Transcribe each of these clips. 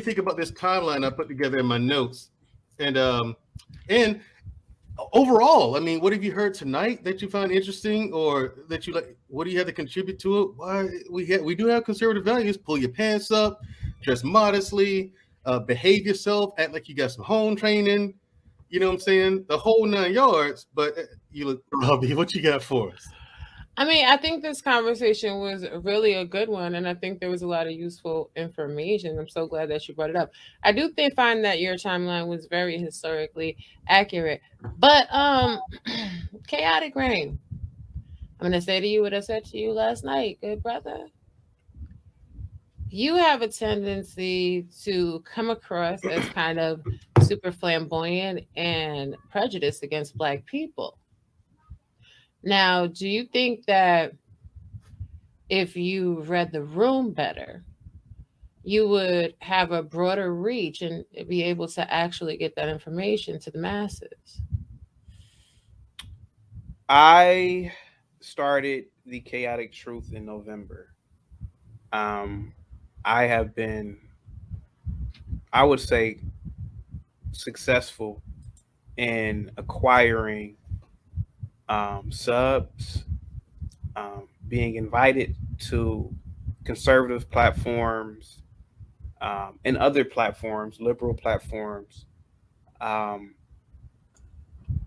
think about this timeline I put together in my notes, and overall, I mean, what have you heard tonight that you find interesting, or that you like? What do you have to contribute to it? Why we do have conservative values: pull your pants up, dress modestly, behave yourself, act like you got some home training. You know what I'm saying? The whole 9 yards. But you look, Robbie, what you got for us? I mean, I think this conversation was really a good one, and I think there was a lot of useful information. I'm so glad that you brought it up. I do think find that your timeline was very historically accurate, but chaotic rain. I'm gonna say to you what I said to you last night, good brother. You have a tendency to come across as kind of super flamboyant and prejudiced against Black people. Now, do you think that if you read the room better, you would have a broader reach and be able to actually get that information to the masses? I started the Chaotic Truth in November. Um, I have been, I would say, successful in acquiring subs, being invited to conservative platforms and other platforms, liberal platforms. Um,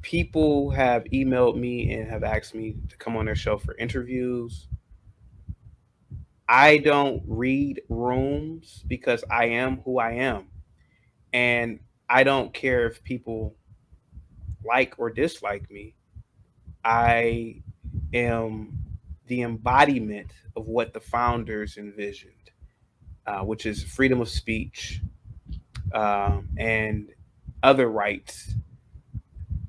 People have emailed me and have asked me to come on their show for interviews. I don't read rooms because I am who I am. And I don't care if people like or dislike me. I am the embodiment of what the founders envisioned, which is freedom of speech and other rights.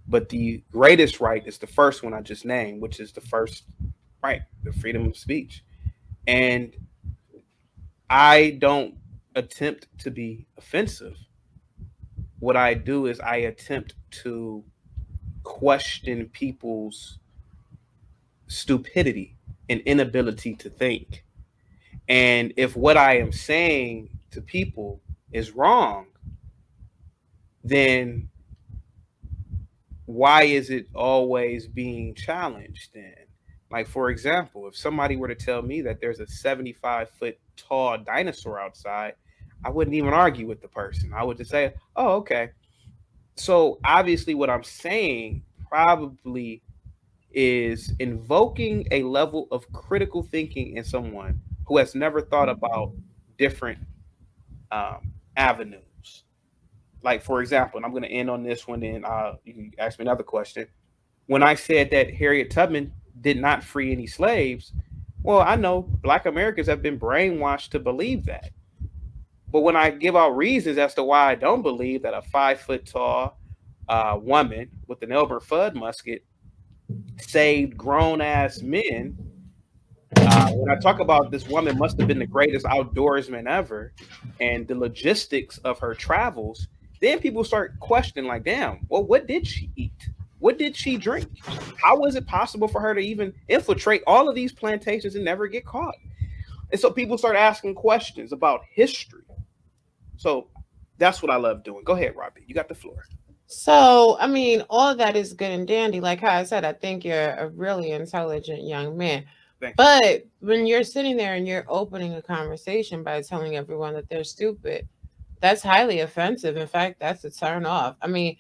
But the greatest right is the first one I just named, which is the first right, the freedom of speech. And I don't attempt to be offensive. What I do is I attempt to question people's stupidity and inability to think. And if what I am saying to people is wrong, then why is it always being challenged then? Like, for example, if somebody were to tell me that there's a 75-foot tall dinosaur outside, I wouldn't even argue with the person. I would just say, oh, okay. So obviously, what I'm saying probably is invoking a level of critical thinking in someone who has never thought about different avenues. Like, for example, and I'm going to end on this one, and you can ask me another question. When I said that Harriet Tubman did not free any slaves, well, I know Black Americans have been brainwashed to believe that. But when I give out reasons as to why I don't believe that a 5 foot tall woman with an Elmer Fudd musket saved grown ass men, when I talk about this woman must have been the greatest outdoorsman ever and the logistics of her travels, then people start questioning, like, damn, well, what did she eat? What did she drink? How was it possible for her to even infiltrate all of these plantations and never get caught? And so people start asking questions about history. So that's what I love doing. Go ahead, Robbie. You got the floor. So, I mean, all of that is good and dandy. Like how I said, I think you're a really intelligent young man. Thank you. But when you're sitting there and you're opening a conversation by telling everyone that they're stupid, that's highly offensive. In fact, that's a turn off. I mean,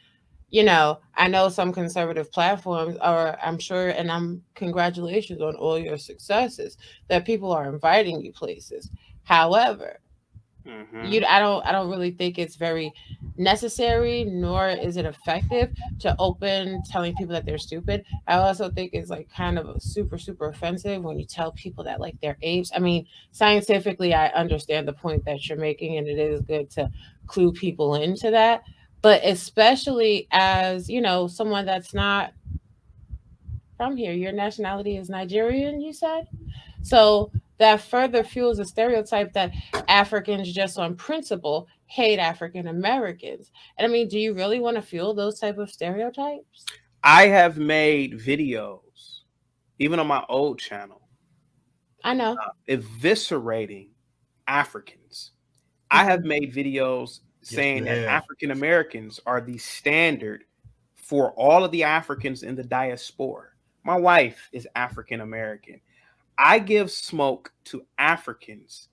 I know some conservative platforms are, I'm sure, and congratulations on all your successes, that people are inviting you places. However, Mm-hmm. I don't really think it's very necessary, nor is it effective to open telling people that they're stupid. I also think it's like kind of super super offensive when you tell people that like they're apes. I mean, scientifically I understand the point that you're making, and it is good to clue people into that, but especially as someone that's not from here. Your nationality is Nigerian, you said? So that further fuels a stereotype that Africans just on principle hate African Americans. And I mean, do you really want to fuel those type of stereotypes? I have made videos, even on my old channel, I know. eviscerating Africans. I have made videos saying you that have. African Americans are the standard for all of the Africans in the diaspora. My wife is African American. I give smoke to Africans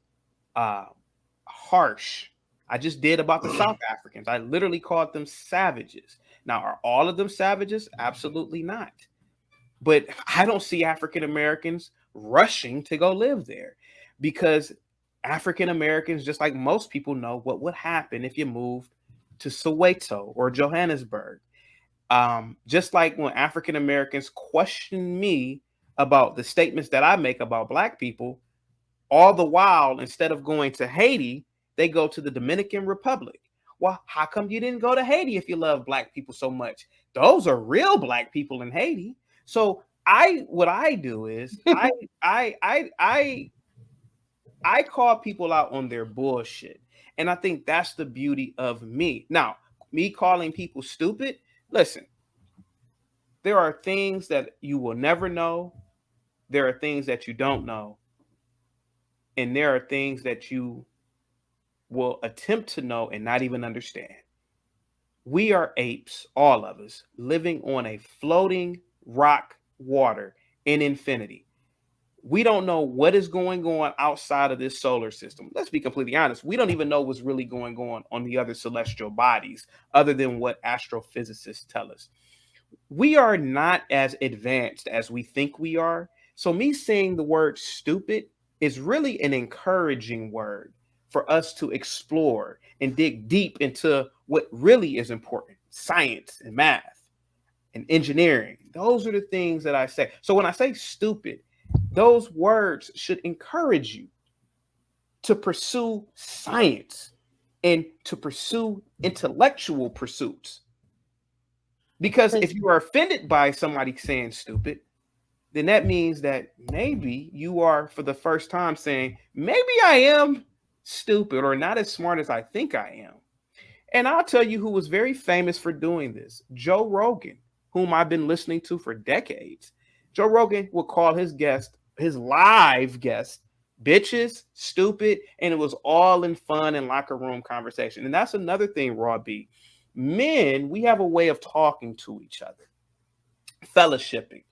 harsh. I just did about the South Africans. I literally called them savages. Now, are all of them savages? Absolutely not. But I don't see African Americans rushing to go live there, because African Americans, just like most people, know what would happen if you moved to Soweto or Johannesburg. Just like when African Americans question me about the statements that I make about Black people, all the while, instead of going to Haiti, they go to the Dominican Republic. Well, how come you didn't go to Haiti if you love Black people so much? Those are real Black people in Haiti. So what I do is I call people out on their bullshit. And I think that's the beauty of me. Now, me calling people stupid, listen, there are things that you will never know. There are things that you don't know. And there are things that you will attempt to know and not even understand. We are apes, all of us, living on a floating rock water in infinity. We don't know what is going on outside of this solar system. Let's be completely honest. We don't even know what's really going on the other celestial bodies, other than what astrophysicists tell us. We are not as advanced as we think we are. So me saying the word stupid is really an encouraging word for us to explore and dig deep into what really is important: science and math and engineering. Those are the things that I say. So when I say stupid, those words should encourage you to pursue science and to pursue intellectual pursuits. Because if you are offended by somebody saying stupid, then that means that maybe you are, for the first time, saying, maybe I am stupid or not as smart as I think I am. And I'll tell you who was very famous for doing this: Joe Rogan, whom I've been listening to for decades. Joe Rogan would call his live guests, bitches, stupid, and it was all in fun and locker room conversation. And that's another thing, Raw B. Men, we have a way of talking to each other, fellowshipping.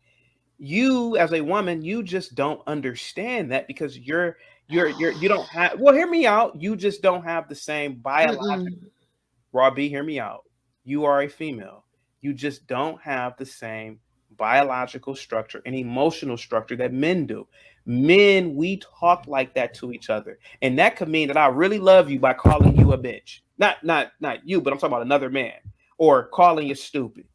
You, as a woman, you just don't understand that, because you don't have, well, hear me out. You just don't have the same biological. Raw B, hear me out. You are a female. You just don't have the same biological structure and emotional structure that men do. Men, we talk like that to each other. And that could mean that I really love you by calling you a bitch. Not you, but I'm talking about another man. Or calling you stupid.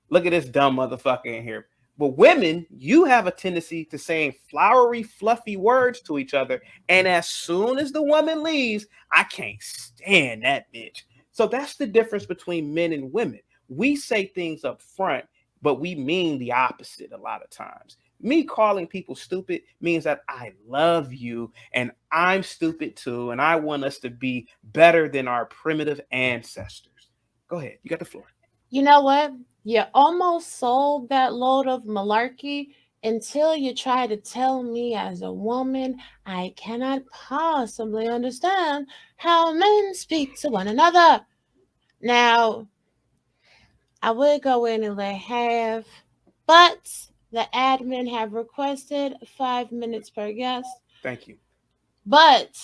Look at this dumb motherfucker in here. But women, you have a tendency to saying flowery, fluffy words to each other. And as soon as the woman leaves, I can't stand that bitch. So that's the difference between men and women. We say things up front, but we mean the opposite a lot of times. Me calling people stupid means that I love you and I'm stupid too, and I want us to be better than our primitive ancestors. Go ahead. You got the floor. You know what? You almost sold that load of malarkey until you try to tell me, as a woman, I cannot possibly understand how men speak to one another. Now, I would go in and let half, but the admin have requested 5 minutes per guest. Thank you. But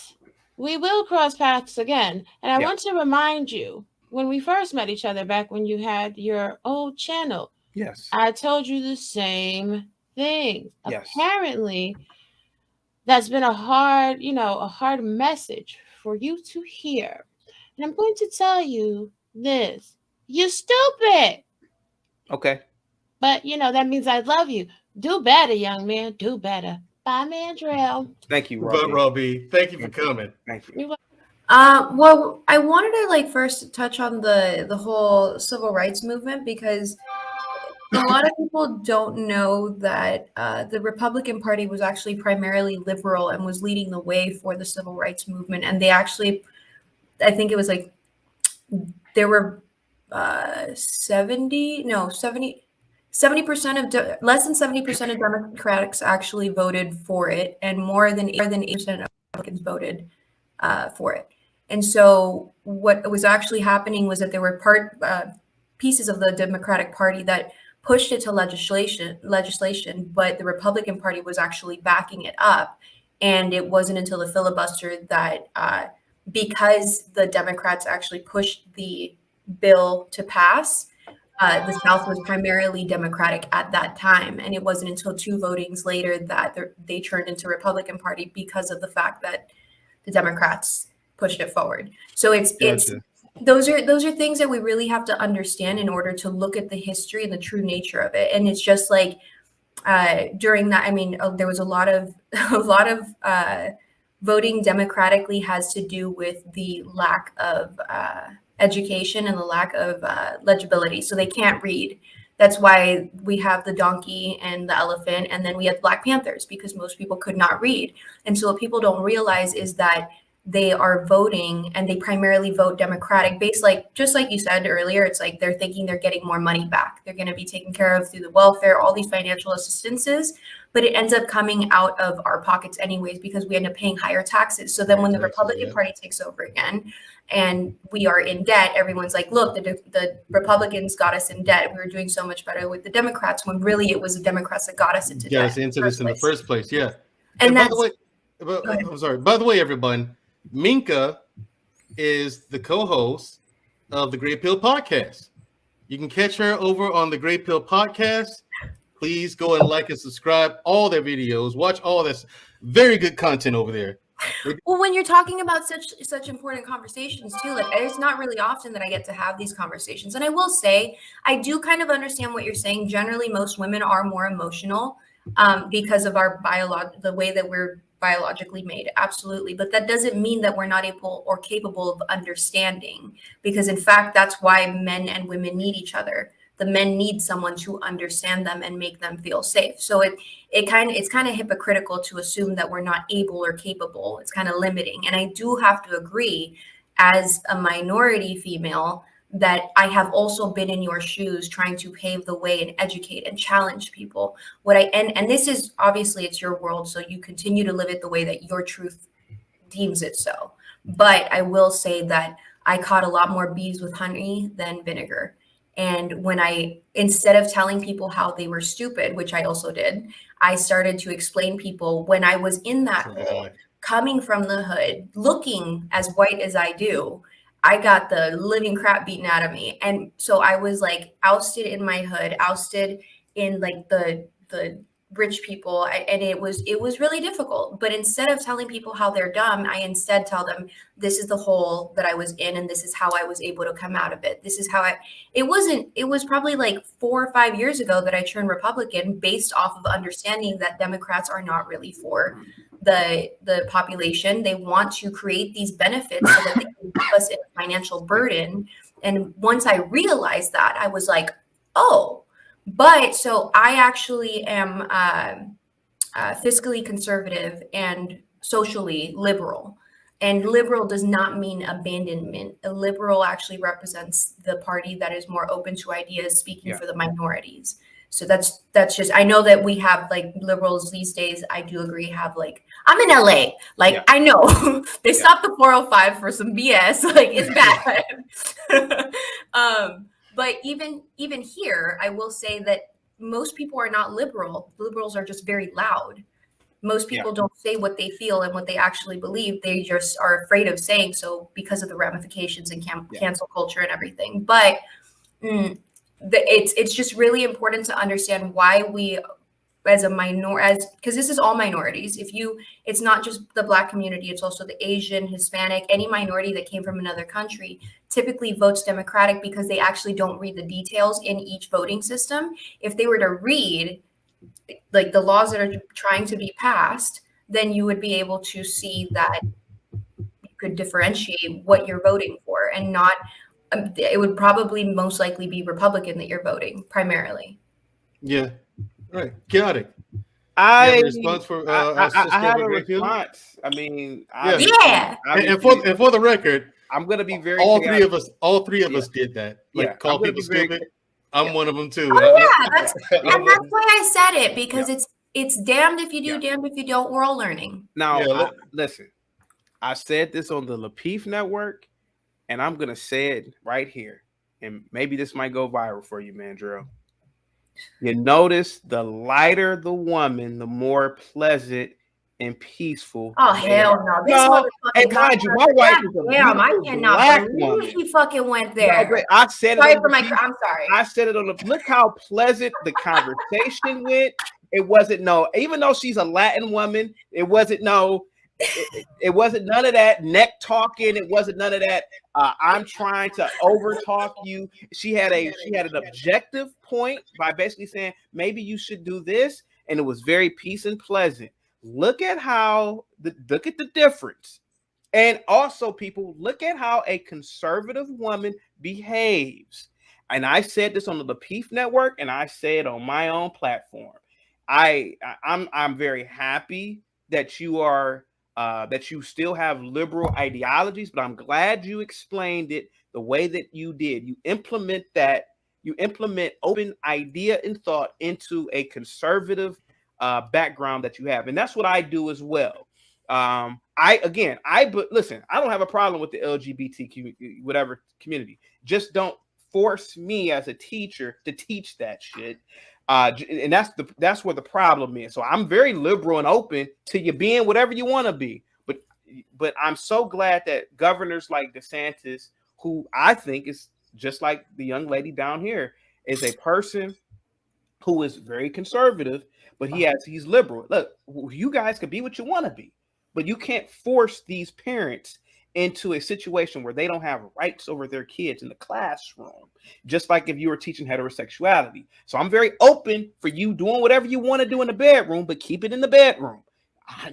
we will cross paths again. And I want to remind you, when we first met each other back when you had your old channel, yes, I told you the same thing. Yes. Apparently, that's been a hard message for you to hear. And I'm going to tell you this. You're stupid. Okay. But, that means I love you. Do better, young man. Do better. Bye, Mandrell. Thank you, Robbie. Thank you for coming. Thank you. Well, I wanted to first touch on the whole civil rights movement, because a lot of people don't know that the Republican Party was actually primarily liberal and was leading the way for the civil rights movement. And they actually, I think it was there were 70% of less than 70% of Democrats actually voted for it, and more than 8% of Republicans voted for it. And so what was actually happening was that there were pieces of the Democratic Party that pushed it to legislation, but the Republican Party was actually backing it up. And it wasn't until the filibuster that, because the Democrats actually pushed the bill to pass, the South was primarily Democratic at that time. And it wasn't until 2 votings later that they turned into Republican Party because of the fact that the Democrats pushed it forward. So it's those are things that we really have to understand in order to look at the history and the true nature of it. And it's just like during that, I mean, there was a lot of voting democratically has to do with the lack of education and the lack of legibility. So they can't read. That's why we have the donkey and the elephant, and then we have Black Panthers, because most people could not read. And so what people don't realize is that they are voting, and they primarily vote Democratic based, like, just like you said earlier, it's like they're thinking they're getting more money back. They're going to be taken care of through the welfare, all these financial assistances, but it ends up coming out of our pockets anyways, because we end up paying higher taxes. So then when the Republican Party takes over again and we are in debt, everyone's like, look, the Republicans got us in debt. We were doing so much better with the Democrats, when really it was the Democrats that got us into debt. Got us into this in the first place. Yeah. And by the way, I'm sorry. By the way, everyone, Minka is the co-host of the Great Pill Podcast. You can catch her over on the Great Pill Podcast. Please go and like and subscribe all their videos. Watch all this very good content over there. Well, when you're talking about such important conversations too, like, it's not really often that I get to have these conversations. And I will say, I do kind of understand what you're saying. Generally, most women are more emotional because of our the way that we're biologically made. Absolutely. But that doesn't mean that we're not able or capable of understanding, because in fact, that's why men and women need each other. The men need someone to understand them and make them feel safe. So it's kind of hypocritical to assume that we're not able or capable. It's kind of limiting. And I do have to agree, as a minority female, that I have also been in your shoes trying to pave the way and educate and challenge people. And this is obviously, it's your world, so you continue to live it the way that your truth deems it so. But I will say that I caught a lot more bees with honey than vinegar. And when instead of telling people how they were stupid, which I also did, I started to explain people when I was in that hole, coming from the hood, looking as white as I do, I got the living crap beaten out of me. And so I was like ousted in my hood, ousted in like the rich people. And it was really difficult. But instead of telling people how they're dumb, I instead tell them, this is the hole that I was in, and this is how I was able to come out of it. This is how it was probably like 4 or 5 years ago that I turned Republican, based off of understanding that Democrats are not really for the population. They want to create these benefits so that they can keep us in a financial burden. And once I realized that, I was like, oh, but so I actually am fiscally conservative and socially liberal. And liberal does not mean abandonment. A liberal actually represents the party that is more open to ideas, speaking for the minorities. So that's just, I know that we have like liberals these days, I do agree, have like, I'm in LA, like I know they stopped the 405 for some BS, like it's bad. But even here, I will say that most people are not liberal. Liberals are just very loud. Most people don't say what they feel and what they actually believe. They just are afraid of saying so because of the ramifications in cancel culture and everything. But it's just really important to understand why we, as a because this is all minorities. It's not just the Black community, it's also the Asian, Hispanic, any minority that came from another country typically votes Democratic because they actually don't read the details in each voting system. If they were to read like the laws that are trying to be passed, then you would be able to see that you could differentiate what you're voting for, and not, it would probably most likely be Republican that you're voting primarily. Yeah. Right, chaotic. I have a response. I mean, and for the record, I'm gonna be very. All three of us did that. Like, call people stupid. I'm one of them too. Oh yeah, that's why I said it, because it's damned if you do, damned if you don't. We're all learning. Now, listen, I said this on the Lapeef Network, and I'm gonna say it right here. And maybe this might go viral for you, Mandrill. You notice the lighter the woman, the more pleasant and peaceful. Oh hell no! This No, motherfucking hey, mind you, my wife is a damn, I beautiful cannot black believe woman. he fucking went there. No, but I said Sorry it on for the my. Lapeef- I'm sorry. I said it on the. Look how pleasant the conversation went. It wasn't no, even though she's a Latin woman, it wasn't no. It wasn't none of that neck talking. It wasn't none of that. I'm trying to over talk you. She had an objective point by basically saying maybe you should do this, and it was very peace and pleasant. Look at the difference, and also people look at how a conservative woman behaves. And I said this on the Lapeef Network, and I say it on my own platform. I'm very happy that you are. That you still have liberal ideologies, but I'm glad you explained it the way that you did. You implement open idea and thought into a conservative background that you have, and that's what I do as well. But listen, I don't have a problem with the LGBTQ whatever community. Just don't force me as a teacher to teach that shit. And that's where the problem is. So I'm very liberal and open to you being whatever you want to be. But I'm so glad that governors like DeSantis, who I think is just like the young lady down here, is a person who is very conservative, but he's liberal. Look, you guys can be what you want to be, but you can't force these parents into a situation where they don't have rights over their kids in the classroom, just like if you were teaching heterosexuality. So I'm very open for you doing whatever you want to do in the bedroom, but keep it in the bedroom.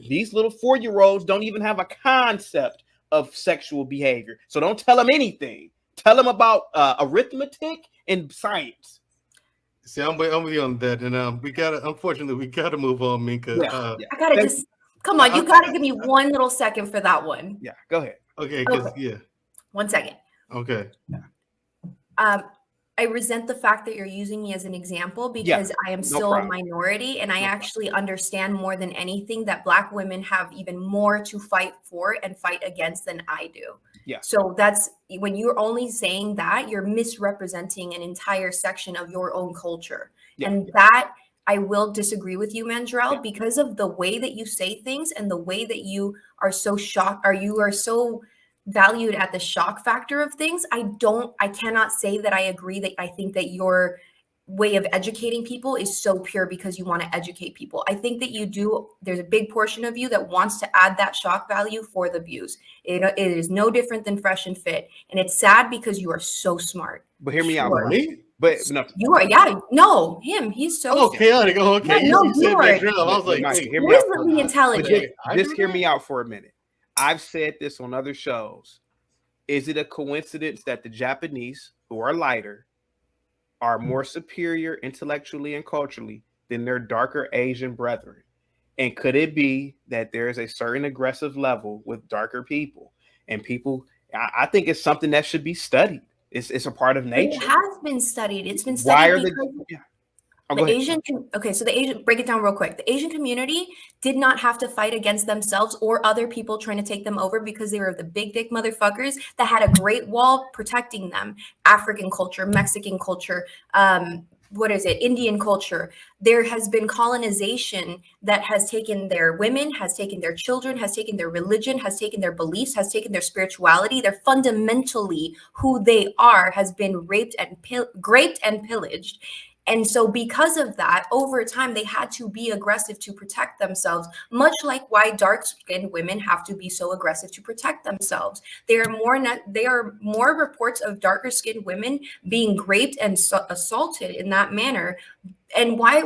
These little 4-year-olds don't even have a concept of sexual behavior. So don't tell them anything. Tell them about arithmetic and science. See, I'm with you on that, and unfortunately, we gotta move on, Minka. Yeah. I gotta just come on. You gotta give me one little second for that one. Yeah, go ahead. Okay, yeah. 1 second. Okay. I resent the fact that you're using me as an example because I am still a minority, and I actually understand more than anything that Black women have even more to fight for and fight against than I do. Yeah. So that's when you're only saying that, you're misrepresenting an entire section of your own culture. Yeah. And that I will disagree with you, Mandrell, because of the way that you say things and the way that you are so shocked, or you are so valued at the shock factor of things. I cannot say that I agree that I think that your way of educating people is so pure because you want to educate people. I think that you do. There's a big portion of you that wants to add that shock value for the views. It is no different than Fresh and Fit. And it's sad because you are so smart. But hear me out. Me? But no, you are, no, him. He's so chaotic. Oh, okay. Yeah, you said that drill. I was like, reasonably intelligent. Just hear me out for a minute. I've said this on other shows. Is it a coincidence that the Japanese, who are lighter, are more superior intellectually and culturally than their darker Asian brethren? And could it be that there is a certain aggressive level with darker people? And people, I think it's something that should be studied. It's a part of nature. It has been studied. It's been studied. So the Asian, break it down real quick. The Asian community did not have to fight against themselves or other people trying to take them over because they were the big dick motherfuckers that had a great wall protecting them. African culture, Mexican culture, Indian culture. There has been colonization that has taken their women, has taken their children, has taken their religion, has taken their beliefs, has taken their spirituality. They're fundamentally who they are, has been raped and pillaged. And so because of that, over time, they had to be aggressive to protect themselves, much like why dark-skinned women have to be so aggressive to protect themselves. There are more reports of darker-skinned women being raped and assaulted in that manner. And why,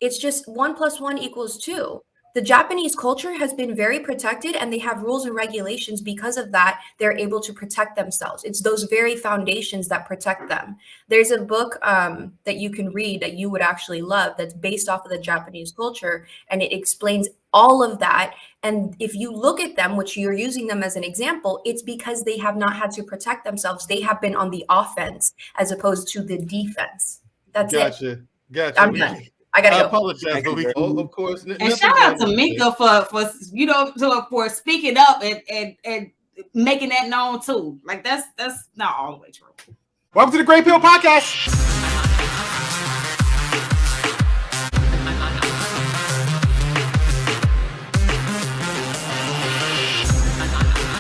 it's just 1 + 1 = 2. The Japanese culture has been very protected, and they have rules and regulations. Because of that, they're able to protect themselves. It's those very foundations that protect them. There's a book that you can read that you would actually love that's based off of the Japanese culture, and it explains all of that. And if you look at them, which you're using them as an example, it's because they have not had to protect themselves. They have been on the offense as opposed to the defense. That's it. Gotcha. I'm done. I gotta I go. apologize, Thank but you, we, bro. of course. And shout out to Mika for speaking up and making that known too. Like that's not all the way true. Welcome to the Great Pill Podcast.